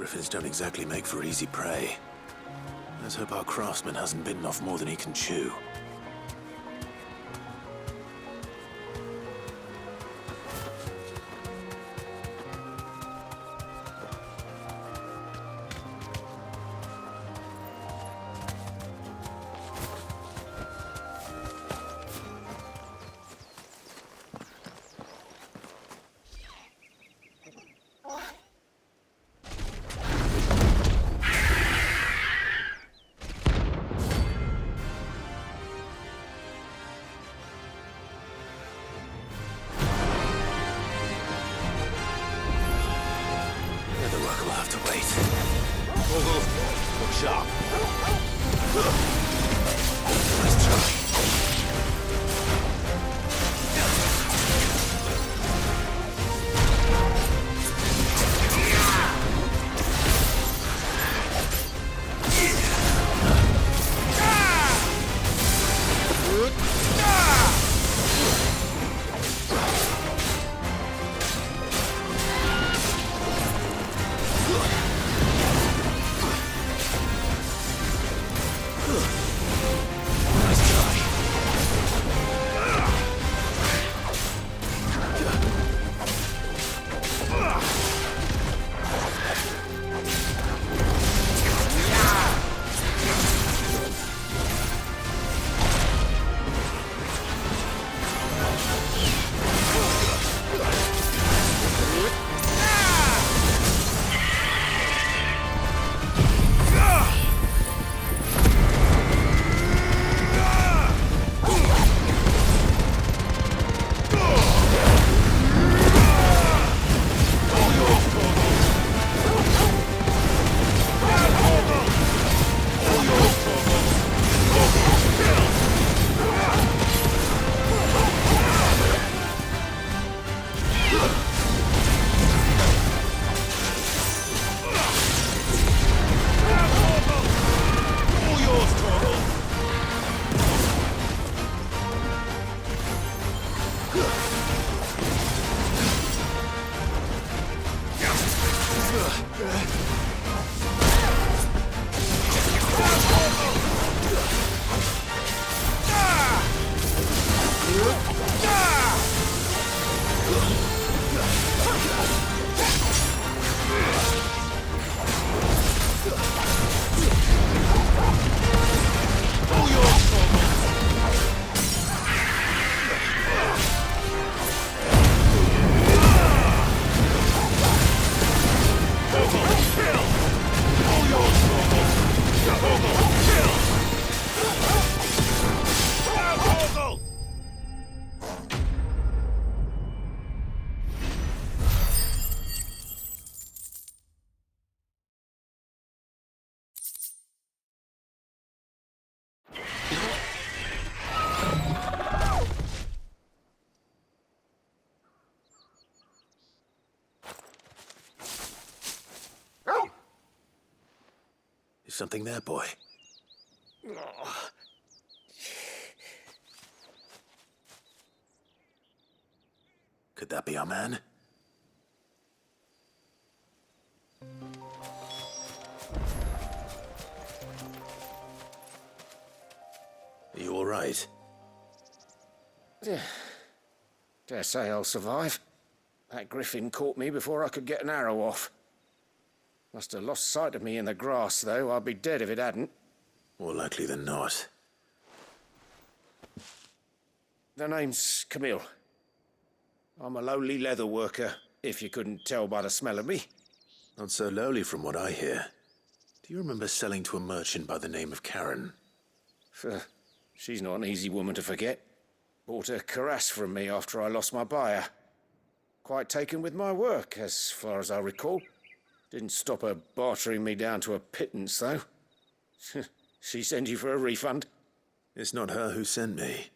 Griffins don't exactly make for easy prey. Let's hope our craftsman hasn't bitten off more than he can chew. Something there, boy. Could that be our man? Are you all right? Dare say I'll survive. That griffin caught me before I could get an arrow off. Must have lost sight of me in the grass, though. I'd be dead if it hadn't. More likely than not. The name's Camille. I'm a lowly leather worker, if you couldn't tell by the smell of me. Not so lowly from what I hear. Do you remember selling to a merchant by the name of Karen? She's not an easy woman to forget. Bought a cuirass from me after I lost my buyer. Quite taken with my work, as far as I recall. Didn't stop her bartering me down to a pittance, though. She send you for a refund? It's not her who sent me.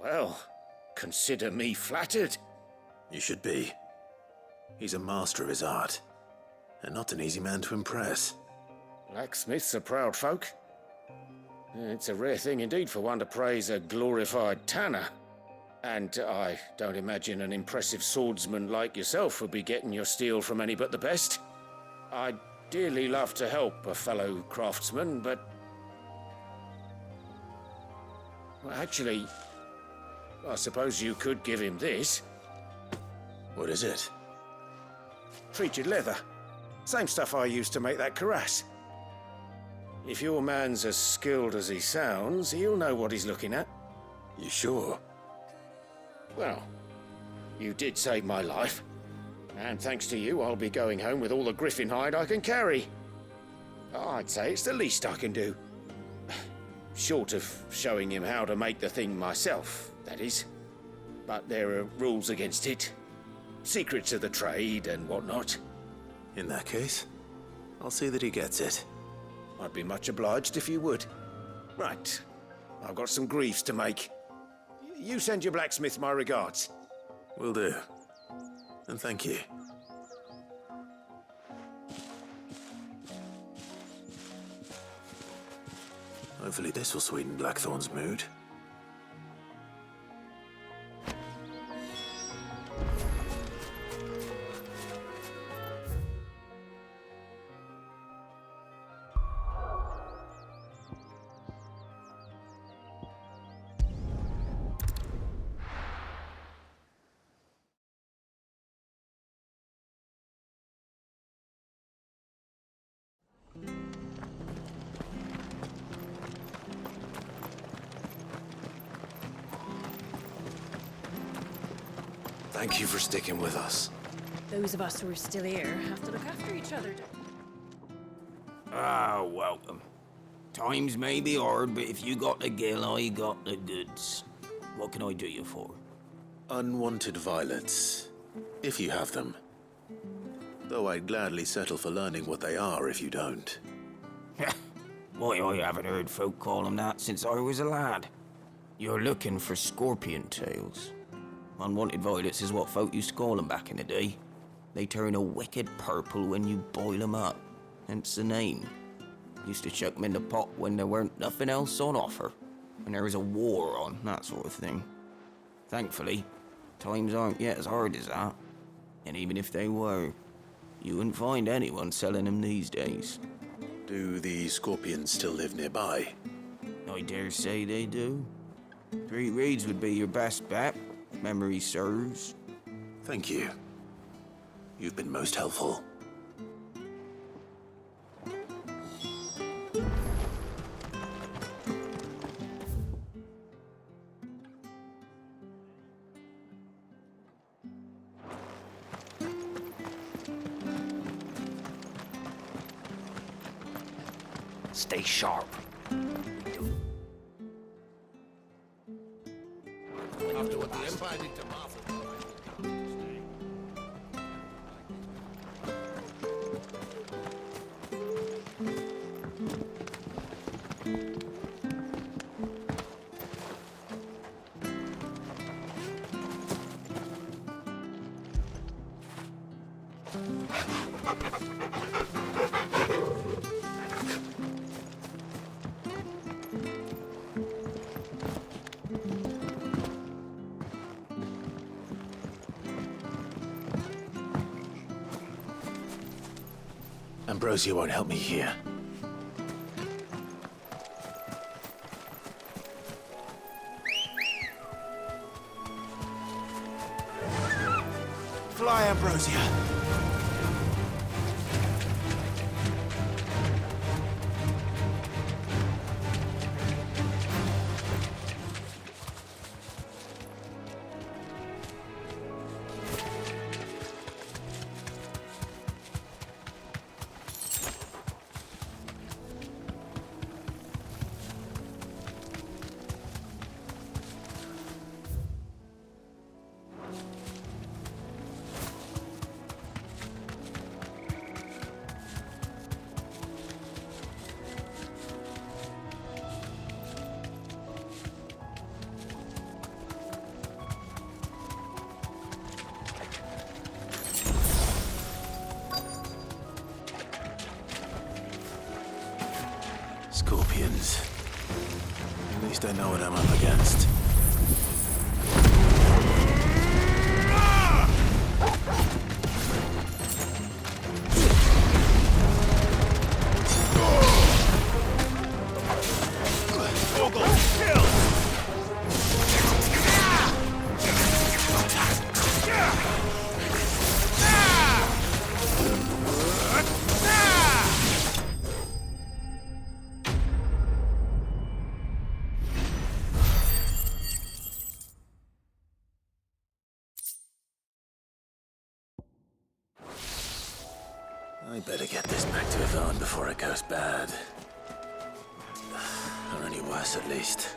Well, consider me flattered. You should be. He's a master of his art, and not an easy man to impress. Blacksmiths are proud folk. It's a rare thing indeed for one to praise a glorified tanner. And I don't imagine an impressive swordsman like yourself would be getting your steel from any but the best. I'd dearly love to help a fellow craftsman, but... well, actually, I suppose you could give him this. What is it? Treated leather. Same stuff I used to make that cuirass. If your man's as skilled as he sounds, he'll know what he's looking at. You sure? Well, you did save my life. And thanks to you, I'll be going home with all the griffin hide I can carry. I'd say it's the least I can do. Short of showing him how to make the thing myself, that is. But there are rules against it. Secrets of the trade and whatnot. In that case, I'll see that he gets it. I'd be much obliged if you would. Right. I've got some greaves to make. You send your blacksmith my regards. Will do. And thank you. Hopefully this will sweeten Blackthorn's mood. Thank you for sticking with us. Those of us who are still here have to look after each other. Ah, welcome. Times may be hard, but if you got the gill, I got the goods. What can I do you for? Unwanted violets, if you have them. Though I'd gladly settle for learning what they are if you don't. Why, I haven't heard folk call them that since I was a lad. You're looking for scorpion tails. Unwanted violets is what folk used to call them back in the day. They turn a wicked purple when you boil them up, hence the name. Used to chuck them in the pot when there weren't nothing else on offer, when there was a war on, that sort of thing. Thankfully, times aren't yet as hard as that. And even if they were, you wouldn't find anyone selling them these days. Do the scorpions still live nearby? I dare say they do. 3 reeds would be your best bet. Memory serves. Thank you. You've been most helpful. Stay sharp. After what the Empire did to Marvel. Ambrosia won't help me here. Fly, Ambrosia! Scorpions. At least I know what I'm up against. I better get this back to Yvonne before it goes bad. Or any worse, at least.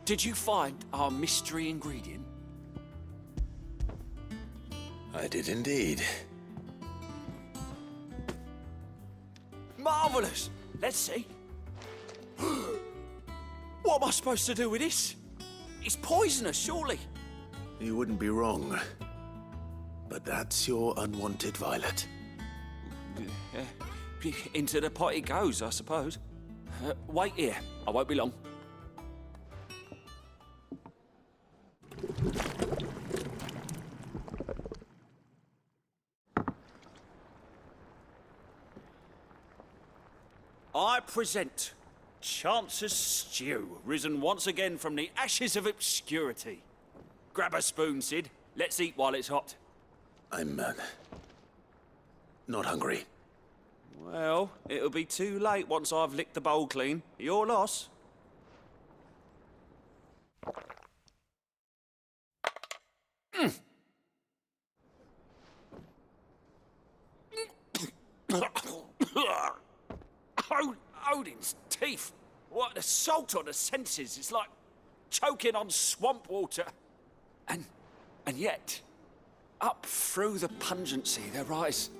Did you find our mystery ingredient? I did indeed. Marvellous! Let's see. What am I supposed to do with this? It's poisonous, surely. You wouldn't be wrong. But that's your unwanted violet. Into the pot it goes, I suppose. Wait here. I won't be long. I present Chance's stew, risen once again from the ashes of obscurity. Grab a spoon, Sid. Let's eat while it's hot. I'm, not hungry. Well, it'll be too late once I've licked the bowl clean. Your loss. Odin's teeth. What an assault on the senses. It's like choking on swamp water. And yet, up through the pungency, there rise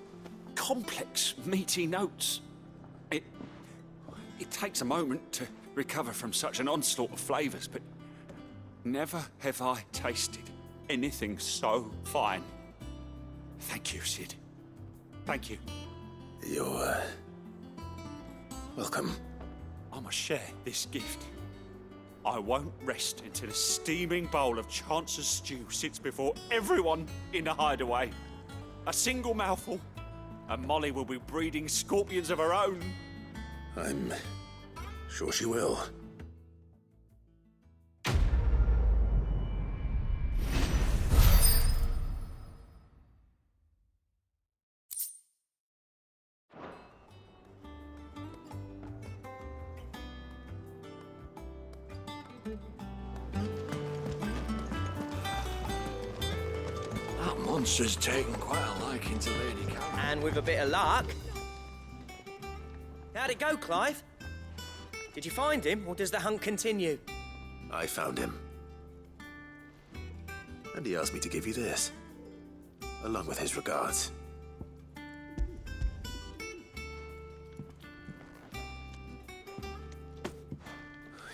complex, meaty notes. It takes a moment to recover from such an onslaught of flavours, but never have I tasted anything so fine. Thank you, Sid. Thank you. You're, welcome. I must share this gift. I won't rest until a steaming bowl of Chance's stew sits before everyone in the hideaway. A single mouthful, and Molly will be breeding scorpions of her own. I'm sure she will. That monster's taken quite a liking to Lady Karen. And with a bit of luck. How'd it go, Clive? Did you find him, or does the hunt continue? I found him. And he asked me to give you this, along with his regards.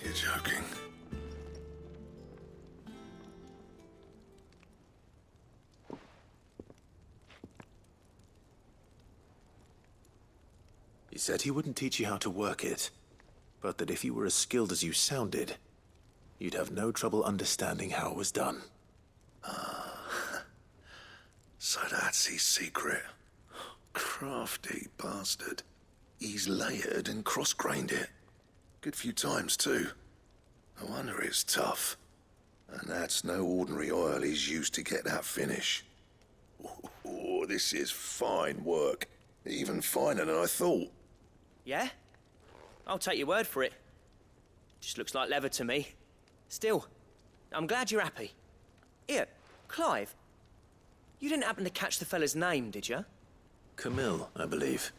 You're joking. He said he wouldn't teach you how to work it, but that if you were as skilled as you sounded, you'd have no trouble understanding how it was done. So that's his secret. Crafty bastard. He's layered and cross-grained it. Good few times, too. No wonder it's tough. And that's no ordinary oil he's used to get that finish. Oh, this is fine work. Even finer than I thought. Yeah? I'll take your word for it. Just looks like leather to me. Still, I'm glad you're happy. Here, Clive. You didn't happen to catch the fella's name, did you? Camille, I believe.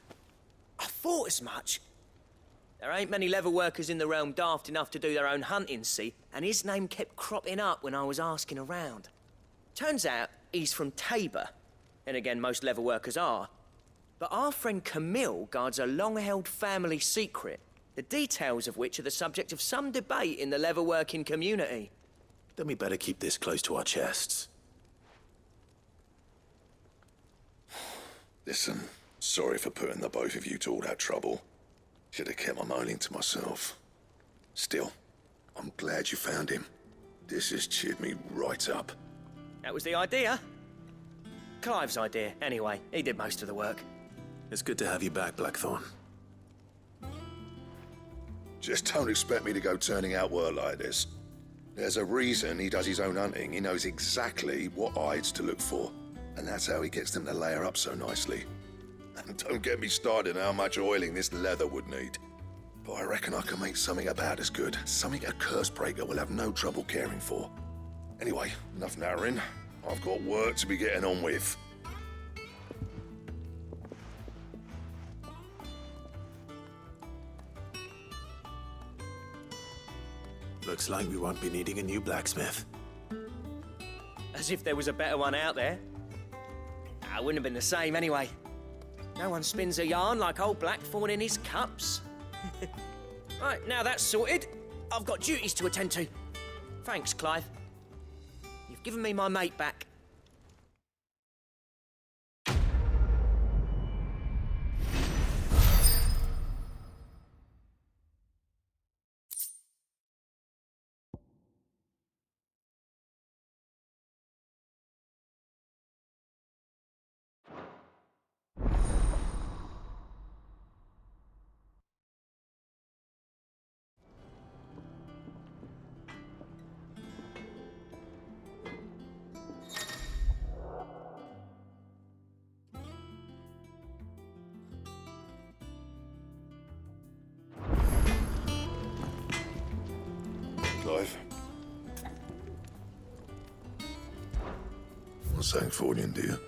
I thought as much. There ain't many leather workers in the realm daft enough to do their own hunting, see? And his name kept cropping up when I was asking around. Turns out he's from Tabor. And again, most leather workers are. But our friend Camille guards a long-held family secret, the details of which are the subject of some debate in the leather-working community. Then we better keep this close to our chests. Listen, sorry for putting the both of you to all that trouble. Should have kept my moaning to myself. Still, I'm glad you found him. This has cheered me right up. That was the idea. Clive's idea, anyway. He did most of the work. It's good to have you back, Blackthorn. Just don't expect me to go turning out work like this. There's a reason he does his own hunting. He knows exactly what hides to look for. And that's how he gets them to layer up so nicely. And don't get me started on how much oiling this leather would need. But I reckon I can make something about as good. Something a curse-breaker will have no trouble caring for. Anyway, enough nattering. I've got work to be getting on with. Looks like we won't be needing a new blacksmith. As if there was a better one out there. It wouldn't have been the same anyway. No one spins a yarn like old Blackthorn in his cups. Right, now that's sorted, I've got duties to attend to. Thanks, Clive. You've given me my mate back. Clive. Want something for you, dear?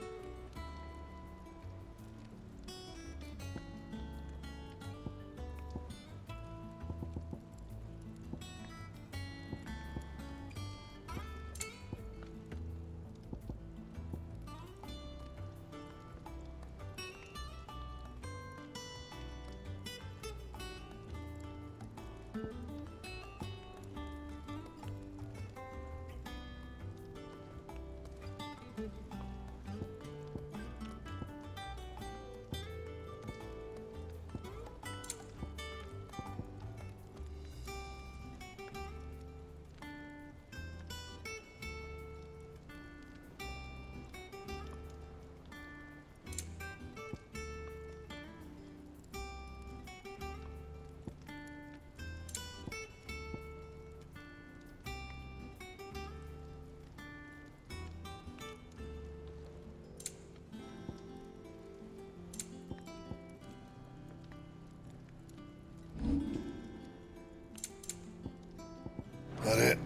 That it?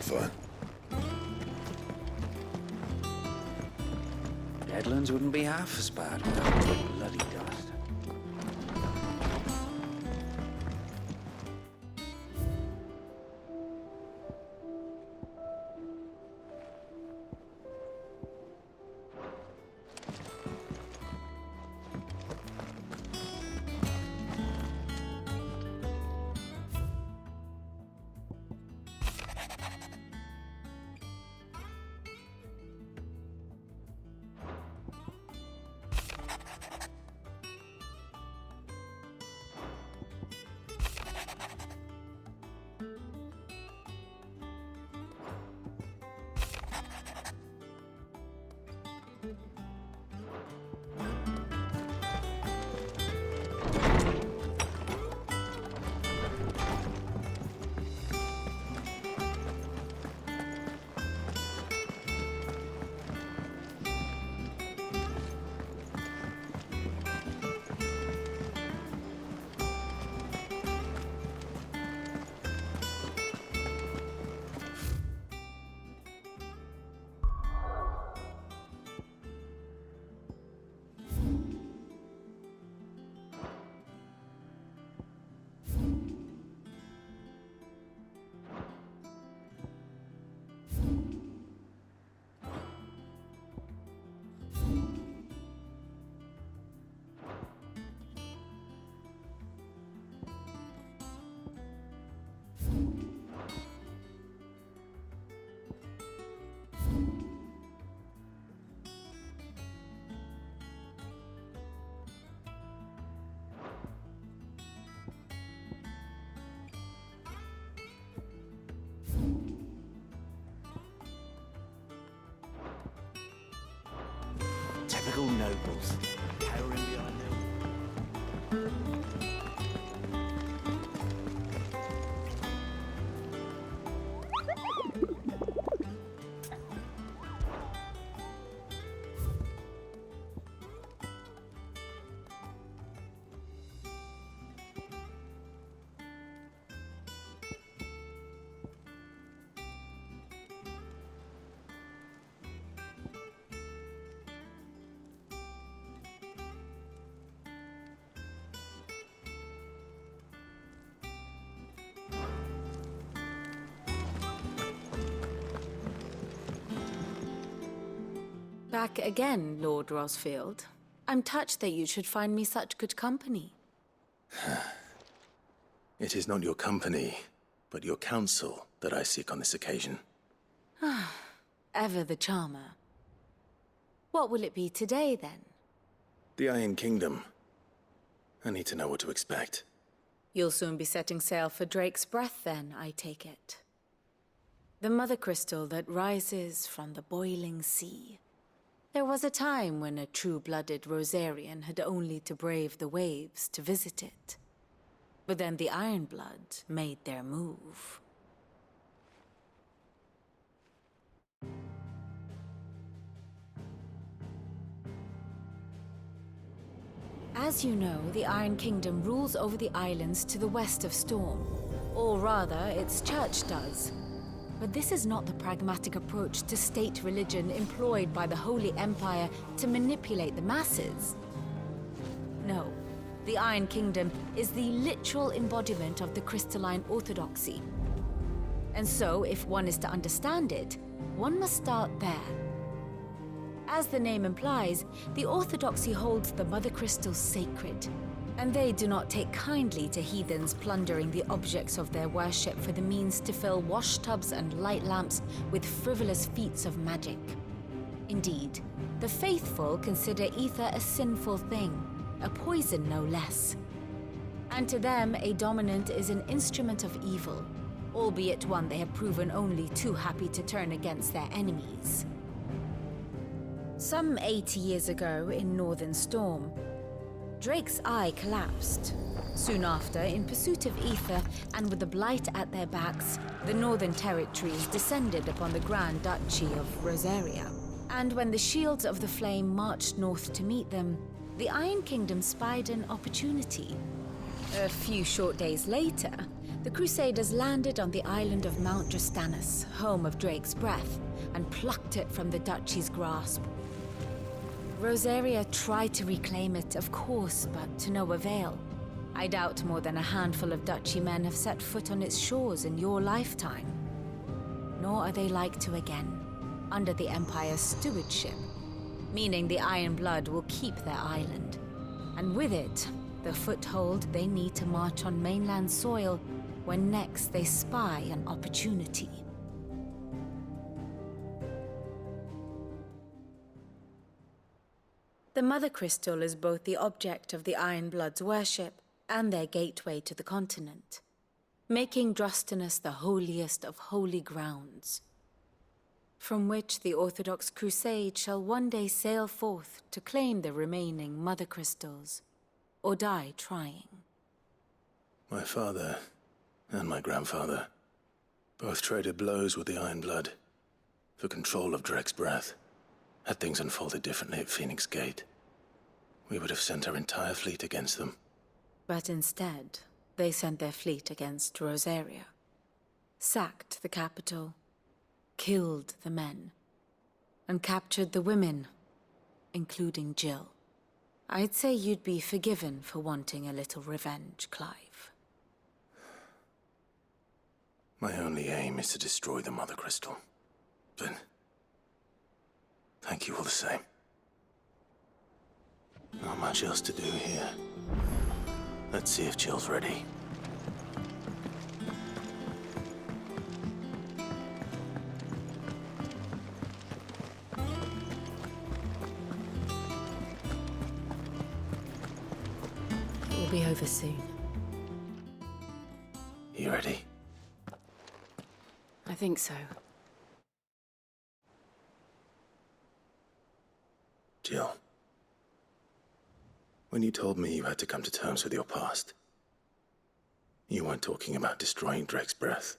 Fine. Deadlands wouldn't be half as bad without the bloody dust. regal nobles, cowering behind them. Back again, Lord Rosfield. I'm touched that you should find me such good company. It is not your company, but your counsel that I seek on this occasion. Ever the charmer. What will it be today, then? The Iron Kingdom. I need to know what to expect. You'll soon be setting sail for Drake's Breath, then, I take it. The mother crystal that rises from the boiling sea. There was a time when a true-blooded Rosarian had only to brave the waves to visit it. But then the Ironblood made their move. As you know, the Iron Kingdom rules over the islands to the west of Storm. Or rather, its church does. But this is not the pragmatic approach to state religion employed by the Holy Empire to manipulate the masses. No, the Iron Kingdom is the literal embodiment of the crystalline orthodoxy. And so, if one is to understand it, one must start there. As the name implies, the orthodoxy holds the mother crystals sacred, and they do not take kindly to heathens plundering the objects of their worship for the means to fill washtubs and light lamps with frivolous feats of magic. Indeed, the faithful consider ether a sinful thing, a poison no less. And to them, a dominant is an instrument of evil, albeit one they have proven only too happy to turn against their enemies. Some 80 years ago in Northern Storm, Drake's eye collapsed. Soon after, in pursuit of ether and with the blight at their backs, the Northern Territories descended upon the Grand Duchy of Rosaria. And when the Shields of the Flame marched north to meet them, the Iron Kingdom spied an opportunity. A few short days later, the Crusaders landed on the island of Mount Drastanus, home of Drake's Breath, and plucked it from the Duchy's grasp. Rosaria tried to reclaim it, of course, but to no avail. I doubt more than a handful of Duchy men have set foot on its shores in your lifetime. Nor are they like to again, under the Empire's stewardship, meaning the Ironblood will keep their island, and with it, the foothold they need to march on mainland soil when next they spy an opportunity. The Mother Crystal is both the object of the Ironblood's worship and their gateway to the continent, making Drastanus the holiest of holy grounds, from which the Orthodox Crusade shall one day sail forth to claim the remaining Mother Crystals, or die trying. My father and my grandfather both traded blows with the Ironblood for control of Drake's Breath. Had things unfolded differently at Phoenix Gate, we would have sent our entire fleet against them. But instead, they sent their fleet against Rosaria, sacked the capital, killed the men, and captured the women, including Jill. I'd say you'd be forgiven for wanting a little revenge, Clive. My only aim is to destroy the Mother Crystal. But thank you all the same. Not much else to do here. Let's see if Jill's ready. We'll be over soon. You ready? I think so. Jill, When you told me you had to come to terms with your past, you weren't talking about destroying Drake's breath,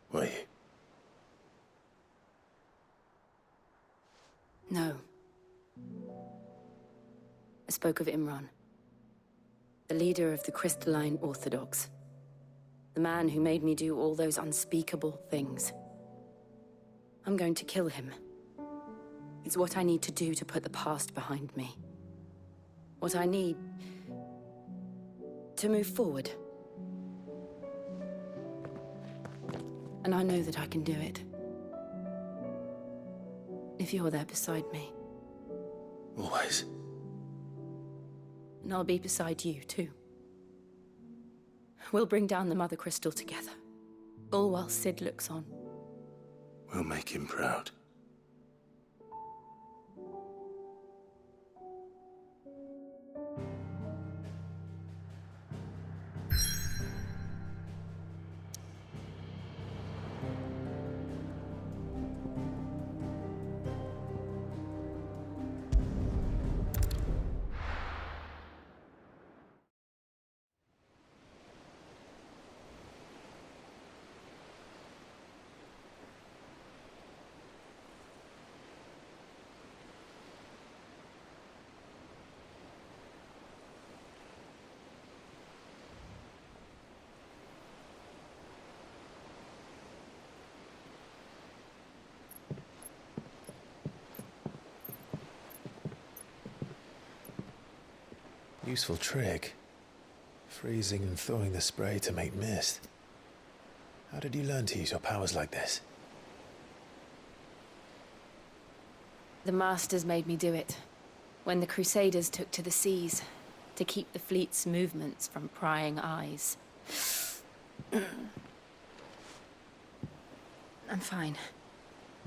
were you? No. I spoke of Imran, the leader of the Crystalline Orthodox. The man who made me do all those unspeakable things. I'm going to kill him. It's what I need to do to put the past behind me. What I need to move forward. And I know that I can do it. If you're there beside me. Always. And I'll be beside you, too. We'll bring down the Mother Crystal together. All while Sid looks on. We'll make him proud. Useful trick. Freezing and thawing the spray to make mist. How did you learn to use your powers like this? The Masters made me do it. When the Crusaders took to the seas, to keep the fleet's movements from prying eyes. I'm fine.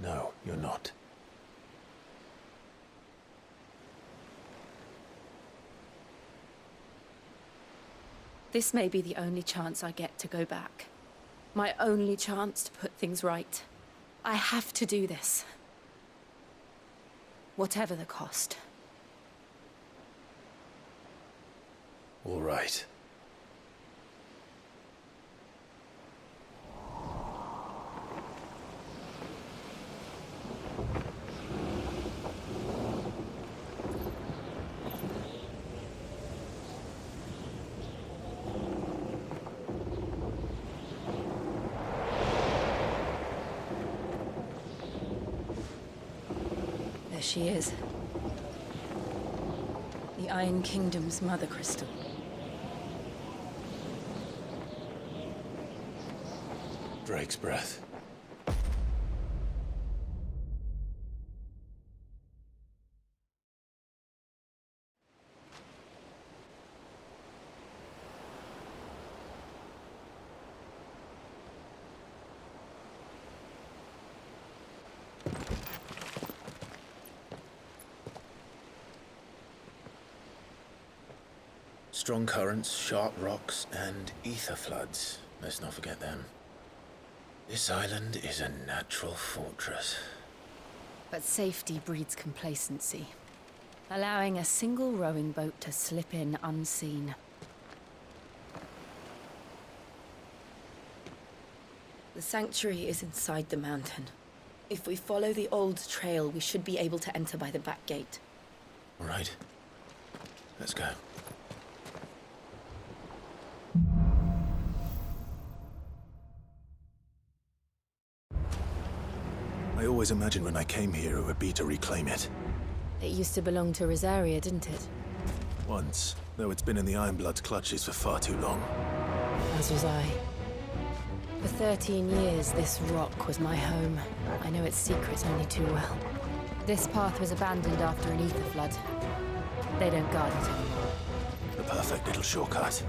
No, you're not. This may be the only chance I get to go back. My only chance to put things right. I have to do this. Whatever the cost. All right. There she is. The Iron Kingdom's Mother Crystal. Drake's breath. Strong currents, sharp rocks, and ether floods. Let's not forget them. This island is a natural fortress. But safety breeds complacency. Allowing a single rowing boat to slip in unseen. The sanctuary is inside the mountain. If we follow the old trail, we should be able to enter by the back gate. All right. Let's go. I always imagined when I came here it would be to reclaim it. It used to belong to Rosaria, didn't it? Once, though it's been in the Ironblood's clutches for far too long. As was I. For 13 years, this rock was my home. I know its secrets only too well. This path was abandoned after an ether flood. They don't guard it anymore. The perfect little shortcut.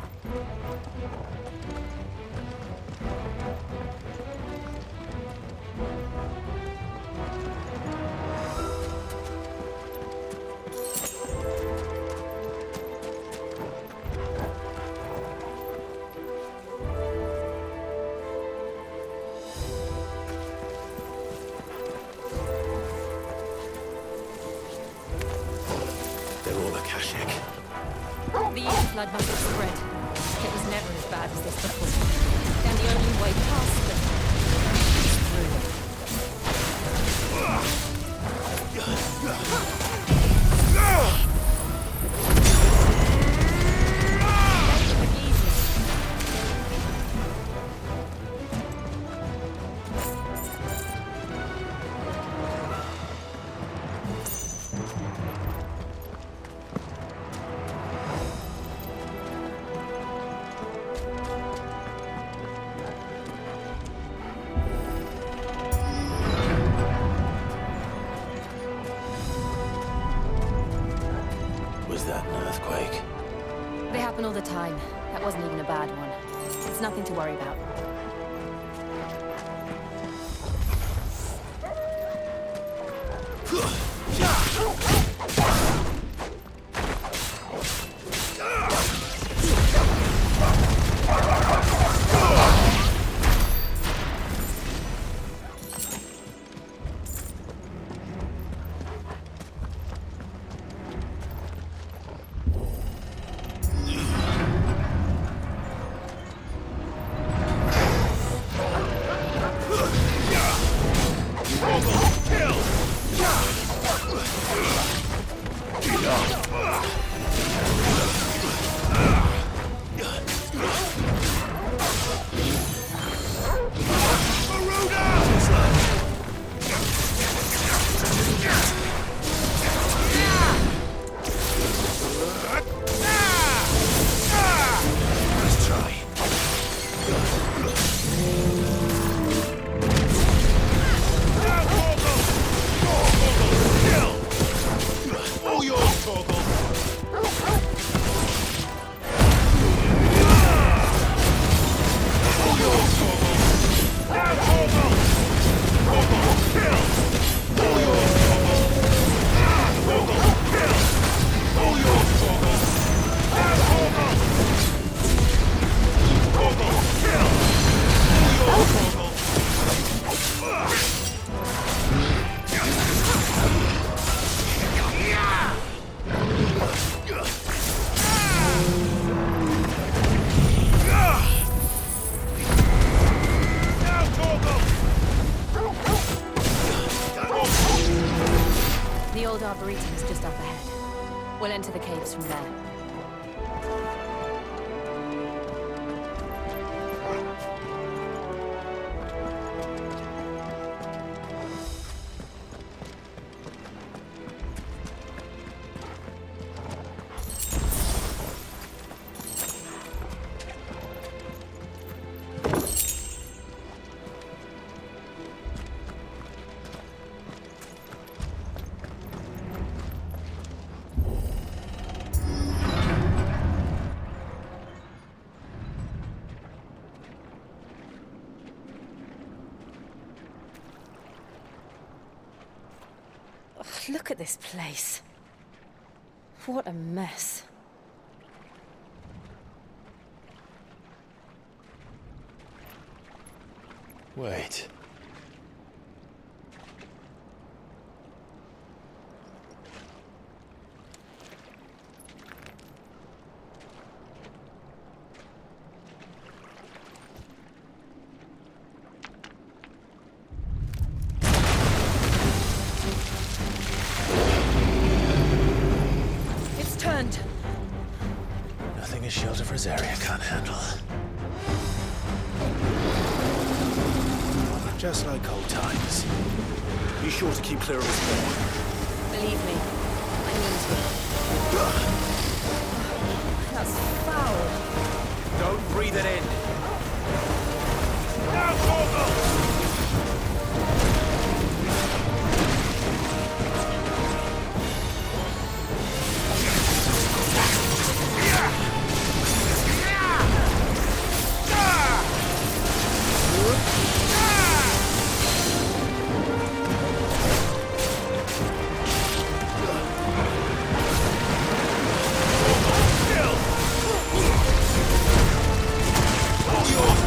They're all Akashic. flood must have spread. It was never as bad as this before. And the only way past them is through. Was that an earthquake? They happen all the time. That wasn't even a bad one. It's nothing to worry about. The old Arboretum is just up ahead. We'll enter the caves from there. Look at this place. What a mess. Wait. Nothing a shelter for Zarya can't handle. Just like old times. Be sure to keep clear of his floor. Believe me, I mean to. That's foul. Don't breathe it in. All yours,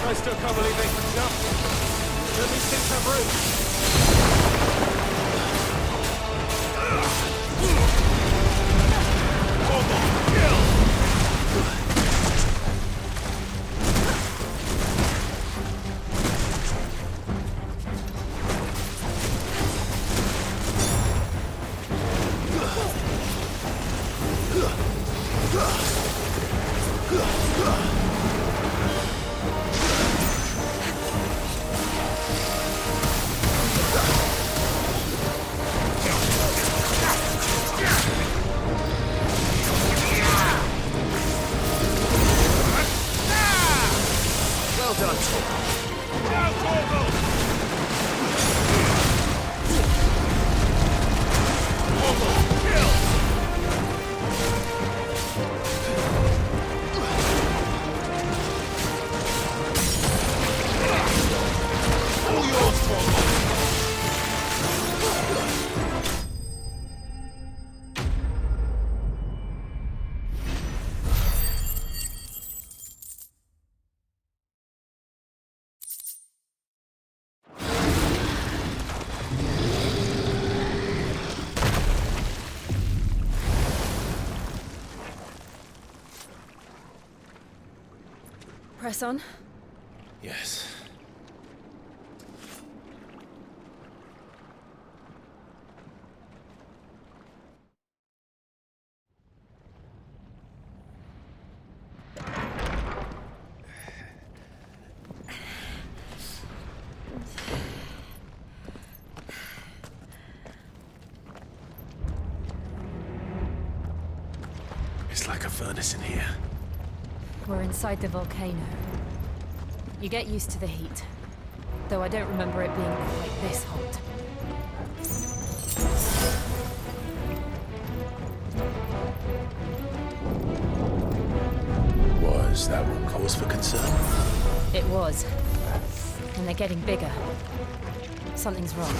I still can't believe they can jump. Let me think have room. Press on. Yes. It's like a furnace in here. We're inside the volcano. You get used to the heat, though I don't remember it being quite this hot. Was that one cause for concern? It was. And they're getting bigger. Something's wrong.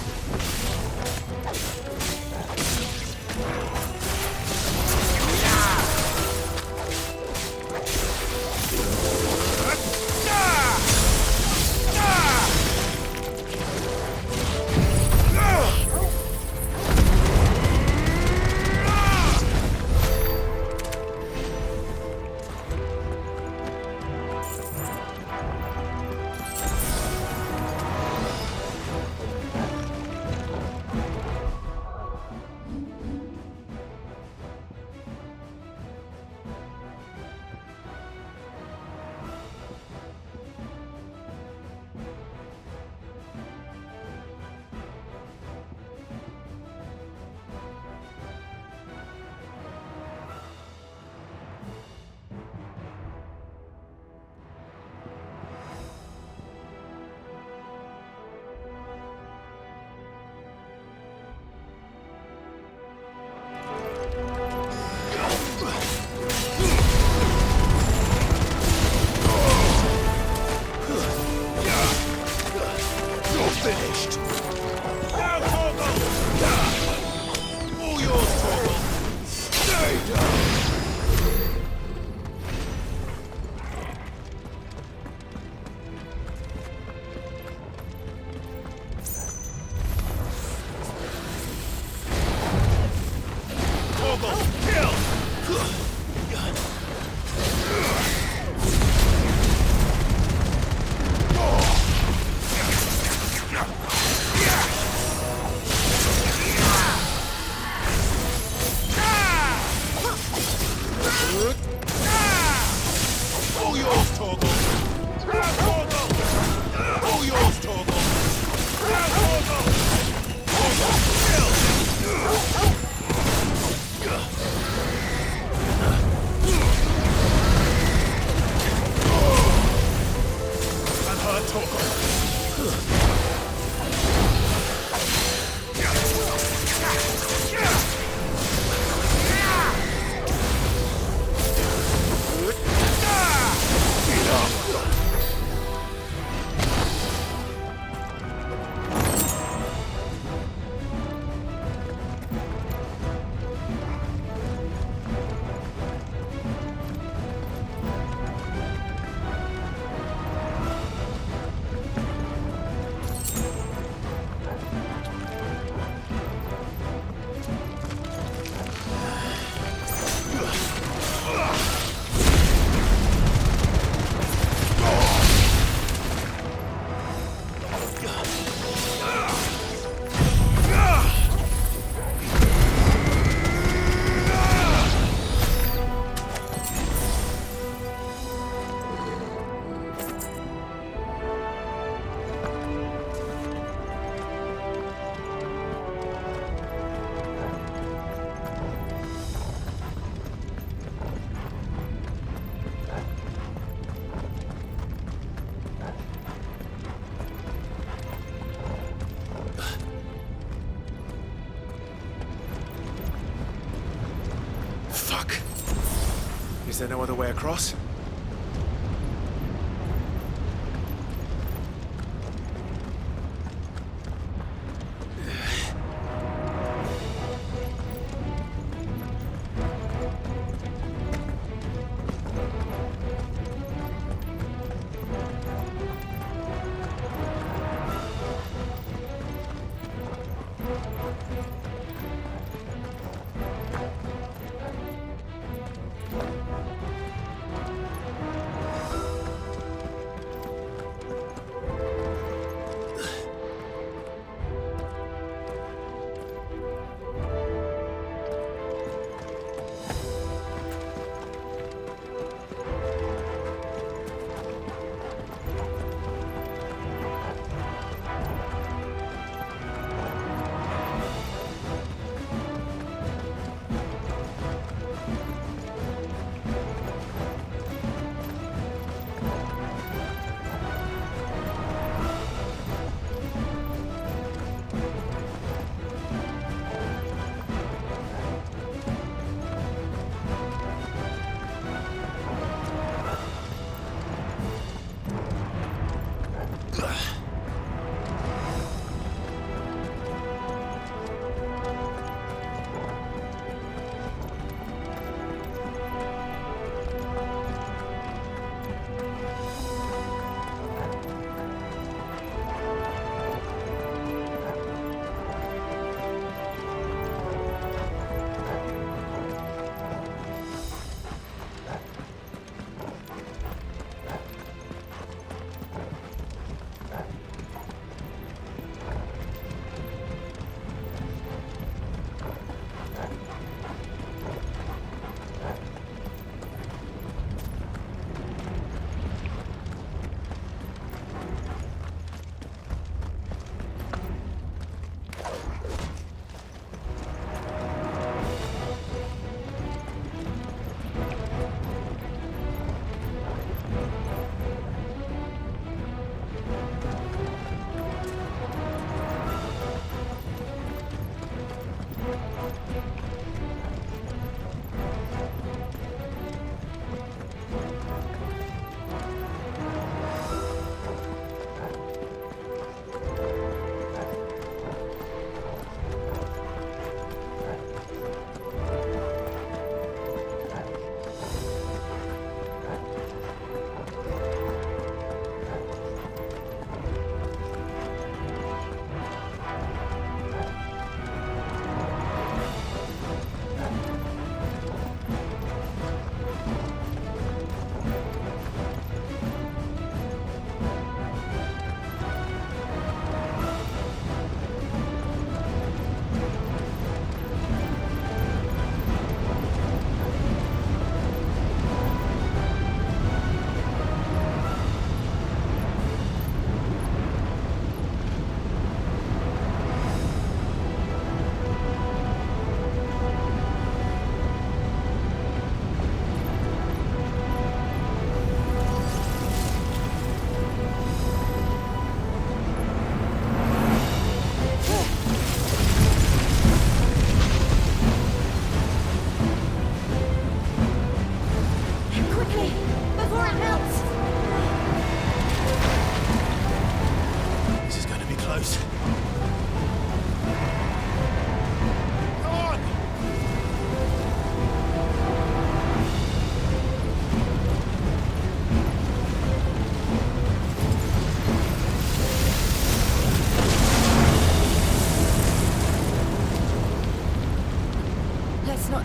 Is there no other way across?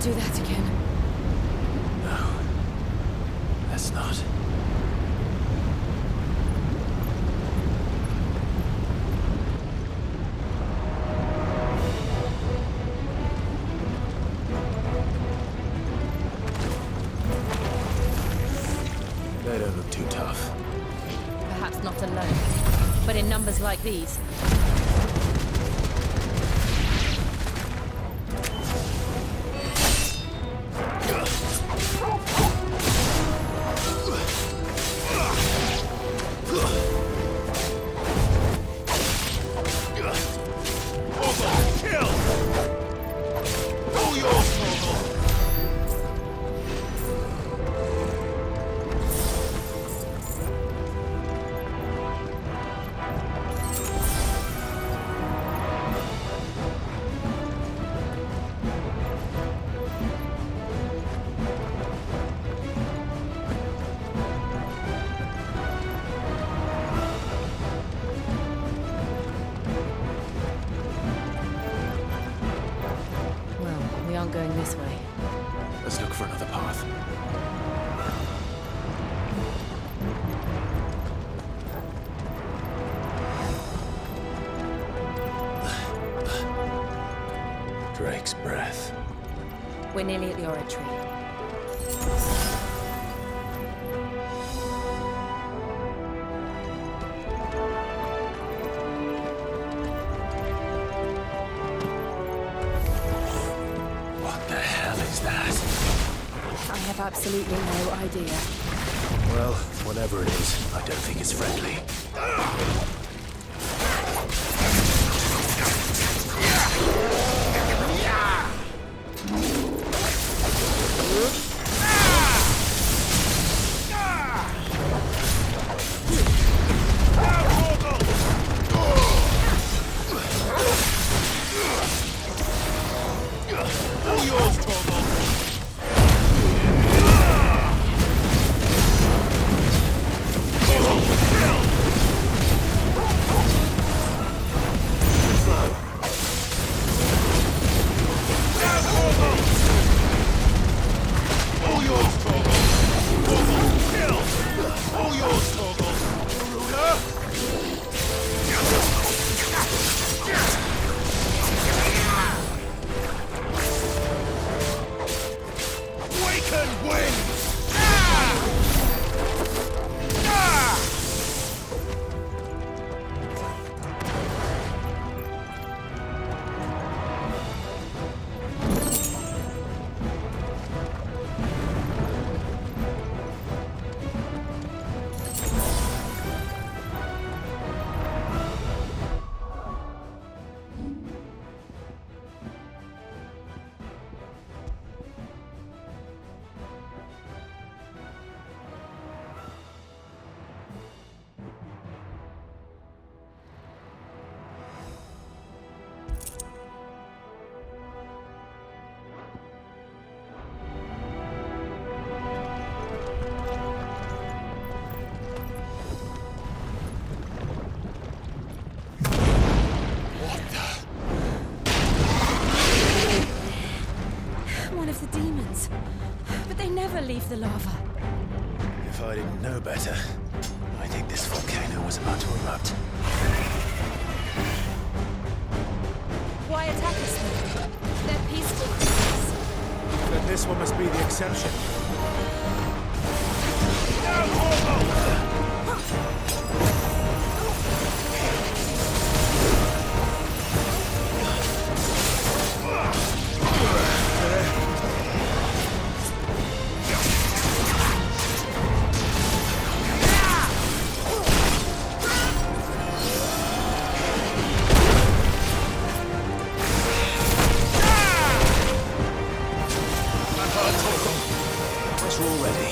do that again. No. Let's not. They don't look too tough. Perhaps not alone, but in numbers like these. going this way. Let's look for another path. Drake's breath. We're nearly at the oratory. What the hell is that? I have absolutely no idea. Well, whatever it is, I don't think it's friendly. Leave the lava. If I didn't know better, I think this volcano was about to erupt. Why attack us then? They're peaceful creatures. Then this one must be the exception. Already.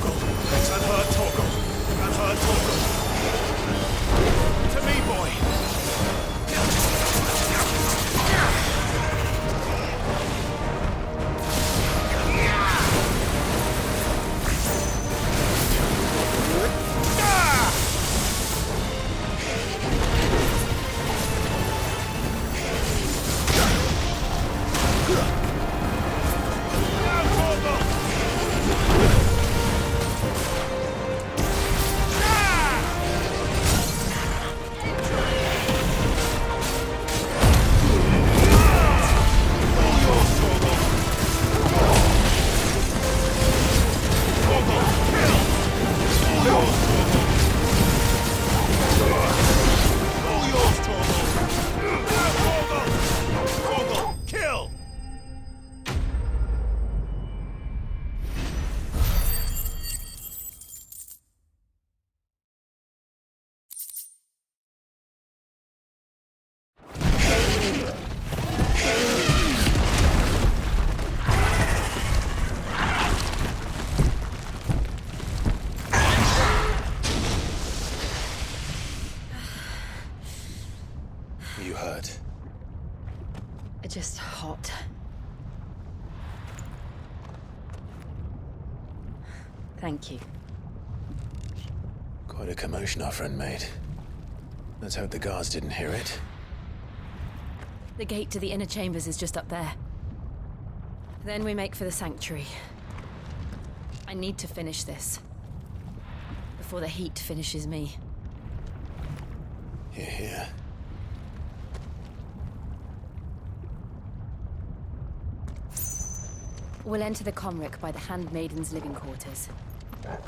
Torgal. It's unheard Torgal. Unheard Torgal. To me, boy. You hurt? Just hot. Thank you. Quite a commotion our friend made. Let's hope the guards didn't hear it. The gate to the inner chambers is just up there. Then we make for the sanctuary. I need to finish this. Before the heat finishes me. Hear, hear. We'll enter the Comric by the Handmaiden's living quarters.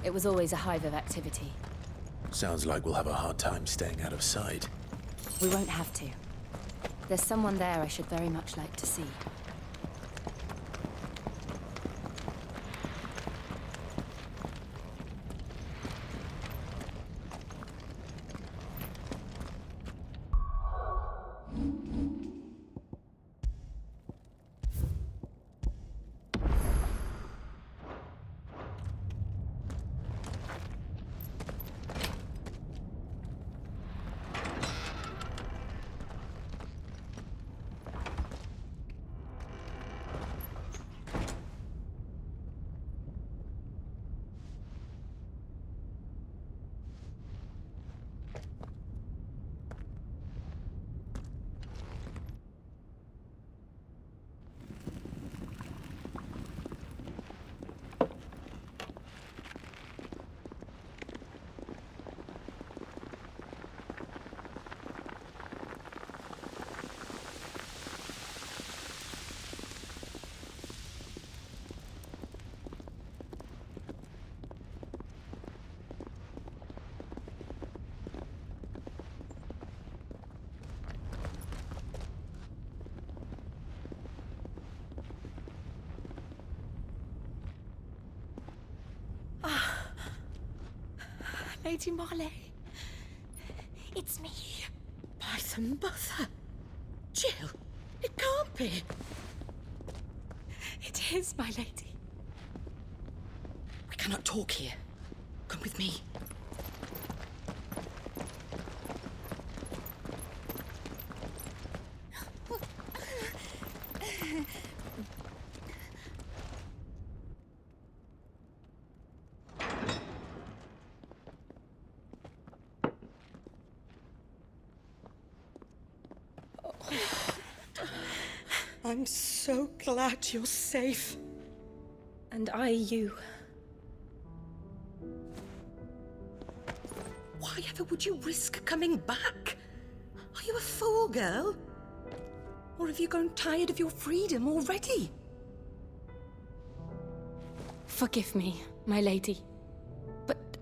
It was always a hive of activity. Sounds like we'll have a hard time staying out of sight. We won't have to. There's someone there I should very much like to see. Lady Marley. It's me. Python Mother. Jill, it can't be. It is, my lady. We cannot talk here. Come with me. I'm so glad you're safe. And you. Why ever would you risk coming back? Are you a fool, girl? Or have you grown tired of your freedom already? Forgive me, my lady. But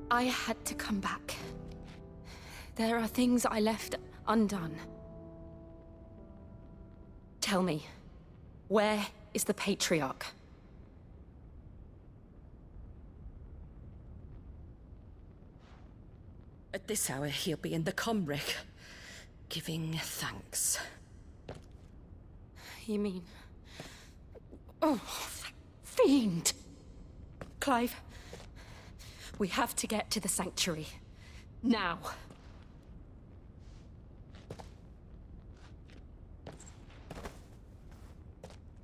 I had to come back. There are things I left undone. Tell me, where is the Patriarch? At this hour, he'll be in the Comric, giving thanks. You mean... Oh, that fiend! Clive, we have to get to the sanctuary. Now.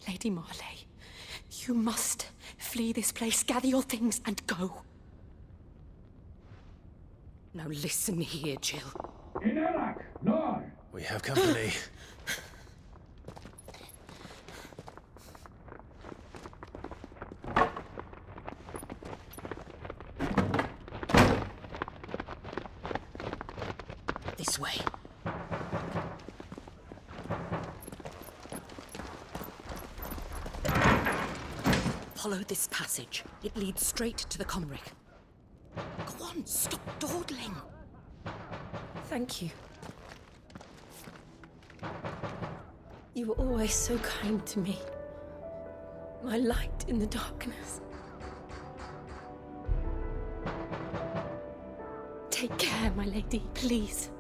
Lady Marley, you must flee this place, gather your things, and go. Now listen here, Jill. We have company. This way. Follow this passage. It leads straight to the Comric. Go on, stop dawdling. Thank you. You were always so kind to me. My light in the darkness. Take care, my lady, please.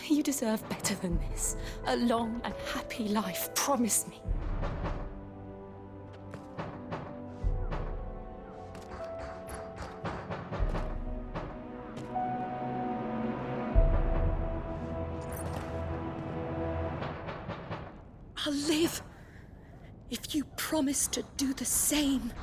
You deserve better than this. A long and happy life, promise me. I'll live if you promise to do the same.